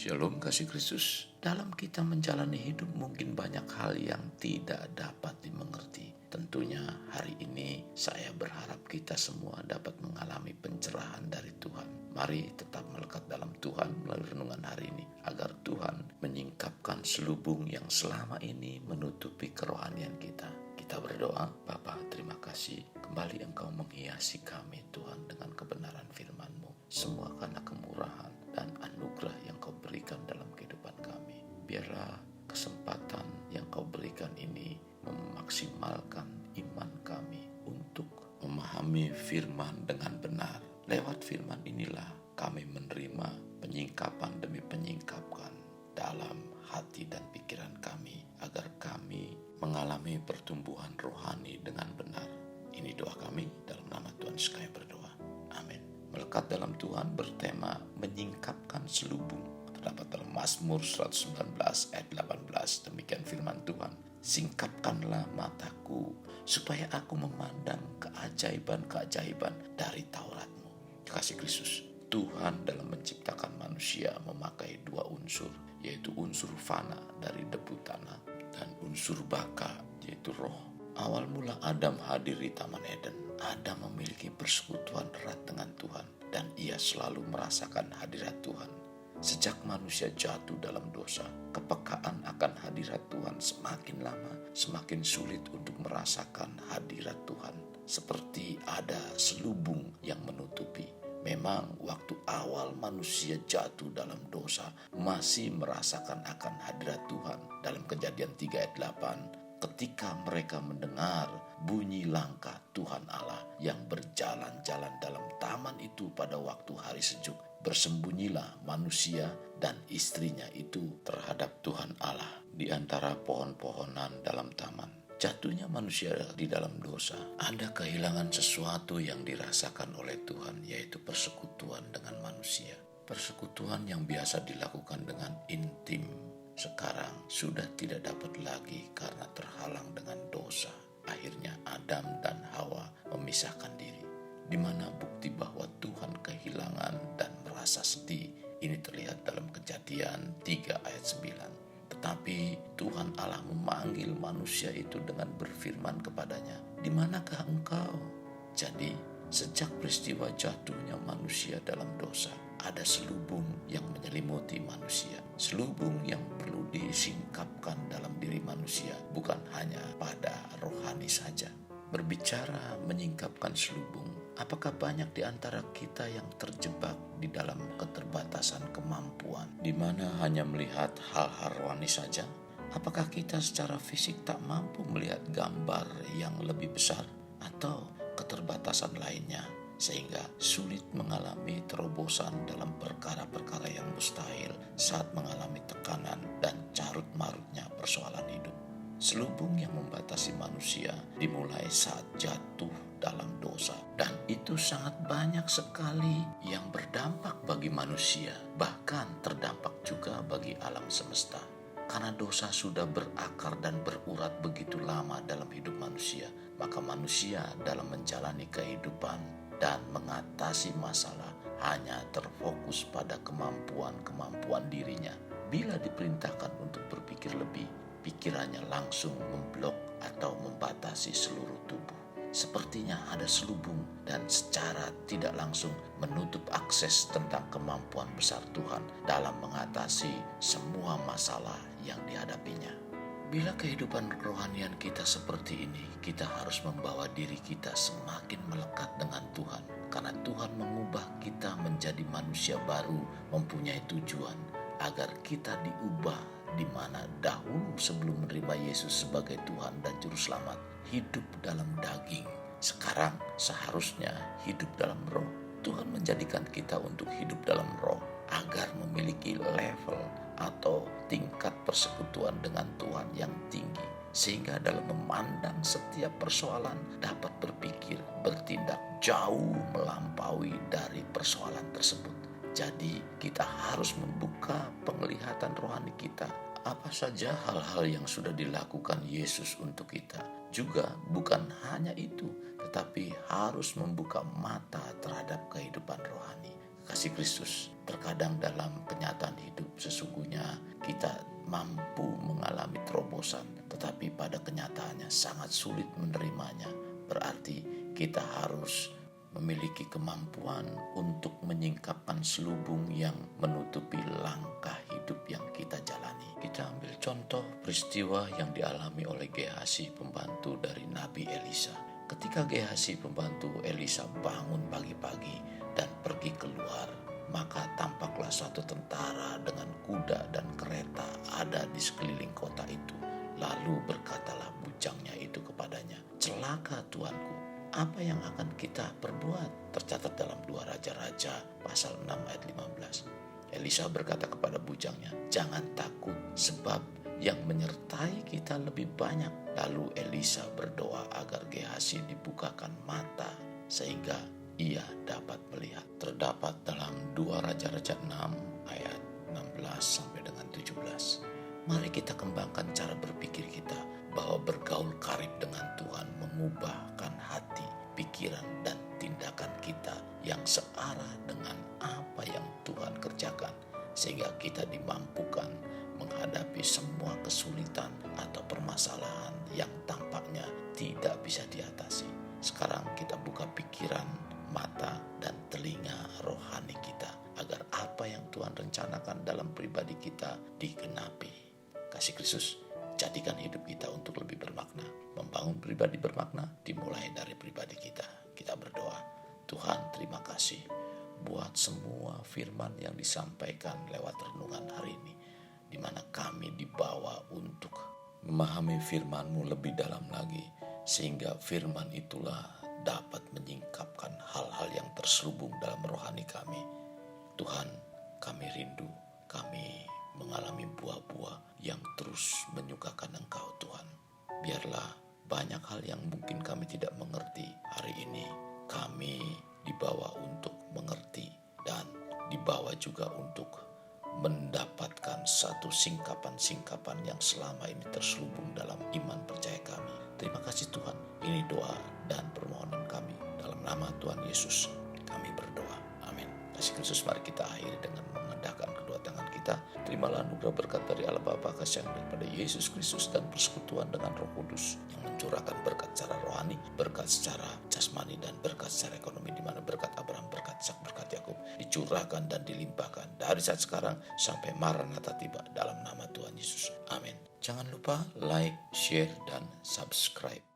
Shalom kasih Kristus. Dalam kita menjalani hidup mungkin banyak hal yang tidak dapat dimengerti. Tentunya hari ini saya berharap kita semua dapat mengalami pencerahan dari Tuhan. Mari tetap melekat dalam Tuhan melalui renungan hari ini, agar Tuhan menyingkapkan selubung yang selama ini menutupi kerohanian kita. Kita berdoa. Bapa, terima kasih kembali Engkau menghiasi kami Tuhan dengan kebenaran firman-Mu. Semua karena kemurahan dan anugerah yang Kau berikan dalam kehidupan kami. Biarlah kesempatan yang Kau berikan ini memaksimalkan iman kami untuk memahami firman dengan benar. Lewat firman inilah kami menerima penyingkapan demi penyingkapan dalam hati dan pikiran kami, agar kami mengalami pertumbuhan rohani dengan benar. Ini doa kami dalam nama Tuhan Yesus kami berdoa. Amin. Melekat dalam Tuhan bertema menyingkapkan selubung. Terdapat dalam Mazmur 119 ayat 18. Demikian firman Tuhan. Singkapkanlah mataku supaya aku memandang keajaiban-keajaiban dari Taurat-Mu. Kasih Kristus, Tuhan dalam menciptakan manusia memakai dua unsur, yaitu unsur fana dari debu tanah dan unsur baka, yaitu roh. Awal mula Adam hadir di Taman Eden. Adam memiliki persekutuan erat dengan Tuhan dan ia selalu merasakan hadirat Tuhan. Sejak manusia jatuh dalam dosa, kepekaan akan hadirat Tuhan semakin lama semakin sulit untuk merasakan hadirat Tuhan. Seperti ada selubung yang menutupi. Memang waktu awal manusia jatuh dalam dosa masih merasakan akan hadirat Tuhan. Dalam Kejadian 3 ayat 8, ketika mereka mendengar bunyi langkah Tuhan Allah yang berjalan-jalan dalam taman itu pada waktu hari sejuk, bersembunyilah manusia dan istrinya itu terhadap Tuhan Allah di antara pohon-pohonan dalam taman. Jatuhnya manusia di dalam dosa, ada kehilangan sesuatu yang dirasakan oleh Tuhan, yaitu persekutuan dengan manusia. Persekutuan yang biasa dilakukan dengan intim sekarang sudah tidak dapat lagi karena terhalang dengan dosa. Akhirnya Adam dan Hawa memisahkan diri. Di mana bukti bahwa Tuhan kehilangan dan merasa sedih? Ini terlihat dalam Kejadian 3 ayat 9. Tetapi Tuhan Allah memanggil manusia itu dengan berfirman kepadanya, "Di manakah engkau?" Jadi, sejak peristiwa jatuhnya manusia dalam dosa, ada selubung yang menyelimuti manusia. Selubung yang perlu disingkapkan dalam diri manusia, bukan hanya pada rohani saja. Berbicara menyingkapkan selubung, apakah banyak di antara kita yang terjebak di dalam keterbatasan kemampuan, di mana hanya melihat hal-hal rohani saja? Apakah kita secara fisik tak mampu melihat gambar yang lebih besar, atau keterbatasan lainnya, sehingga sulit mengalami terobosan dalam perkara-perkara yang mustahil saat mengalami tekanan dan carut-marutnya persoalan hidup? Selubung yang membatasi manusia dimulai saat jatuh dalam dosa, dan itu sangat banyak sekali yang berdampak bagi manusia, bahkan terdampak juga bagi alam semesta. Karena dosa sudah berakar dan berurat begitu lama dalam hidup manusia, maka manusia dalam menjalani kehidupan dan mengatasi masalah hanya terfokus pada kemampuan dirinya. Bila diperintahkan untuk berpikir lebih, pikirannya langsung memblok atau membatasi seluruh tubuh. Sepertinya ada selubung dan secara tidak langsung menutup akses tentang kemampuan besar Tuhan dalam mengatasi semua masalah yang dihadapinya. Bila kehidupan kerohanian kita seperti ini, kita harus membawa diri kita semakin melekat dengan Tuhan. Karena Tuhan mengubah kita menjadi manusia baru, mempunyai tujuan agar kita diubah, di mana dahulu sebelum menerima Yesus sebagai Tuhan dan Juru Selamat, hidup dalam daging. Sekarang seharusnya hidup dalam roh. Tuhan menjadikan kita untuk hidup dalam roh, agar memiliki level atau tingkat persekutuan dengan Tuhan yang tinggi, sehingga dalam memandang setiap persoalan dapat berpikir, bertindak jauh melampaui dari persoalan tersebut. Jadi kita harus membuka penglihatan rohani kita. Apa saja hal-hal yang sudah dilakukan Yesus untuk kita. Juga bukan hanya itu, tetapi harus membuka mata terhadap kehidupan rohani. Kasih Kristus, terkadang dalam kenyataan hidup sesungguhnya kita mampu mengalami terobosan, tetapi pada kenyataannya sangat sulit menerimanya. Berarti kita harus memiliki kemampuan untuk menyingkapkan selubung yang menutupi langkah hidup yang kita jalani. Kita ambil contoh peristiwa yang dialami oleh Gehazi, pembantu dari Nabi Elisa. Ketika Gehazi pembantu Elisa bangun pagi-pagi dan pergi keluar, maka tampaklah suatu tentara dengan kuda dan kereta ada di sekeliling kota itu. Lalu berkatalah bujangnya itu kepadanya, "Celaka tuanku, apa yang akan kita perbuat?" Tercatat dalam 2 Raja-Raja pasal 6 ayat 15. Elisa berkata kepada bujangnya, "Jangan takut, sebab yang menyertai kita lebih banyak." Lalu Elisa berdoa agar Gehazi dibukakan mata sehingga ia dapat melihat. Terdapat dalam 2 Raja-Raja 6 ayat 16 sampai dengan 17. Mari kita kembangkan cara berpikir kita bahwa bergaul karib dengan Tuhan mengubahkan hati, pikiran, dan tindakan kita yang searah dengan apa yang Tuhan kerjakan, sehingga kita dimampukan menghadapi semua kesulitan atau permasalahan yang tampaknya tidak bisa diatasi. Sekarang kita buka pikiran, mata, dan telinga rohani kita agar apa yang Tuhan rencanakan dalam pribadi kita digenapi. Kasih Kristus, jadikan hidup kita untuk lebih bermakna. Membangun pribadi bermakna dimulai dari pribadi kita. Kita berdoa, Tuhan terima kasih buat semua firman yang disampaikan lewat renungan hari ini, di mana kami dibawa untuk memahami firman-Mu lebih dalam lagi, sehingga firman itulah dapat menyingkapkan hal-hal yang terselubung dalam rohani kami. Tuhan, kami rindu, kami mengalami buah-buah yang terus menyukakan Engkau Tuhan. Biarlah banyak hal yang mungkin kami tidak mengerti hari ini, kami dibawa untuk mengerti dan dibawa juga untuk mendapatkan satu singkapan-singkapan yang selama ini terselubung dalam iman percaya kami. Terima kasih Tuhan, ini doa dan permohonan kami. Dalam nama Tuhan Yesus kami berdoa. Amin. Kasih Kristus, mari kita akhiri dengan mengendahkan kedua tangan kita. Terimalah anugerah berkat dari Allah Bapa, kasih daripada Yesus Kristus, dan persekutuan dengan Roh Kudus yang mencurahkan berkat secara rohani, berkat secara jasmani, dan berkat secara ekonomi, di mana berkat Abraham, berkat Ishak, berkat Yakub dicurahkan dan dilimpahkan dari saat sekarang sampai Maranatha tiba, dalam nama Tuhan Yesus. Amin. Jangan lupa like, share, dan subscribe.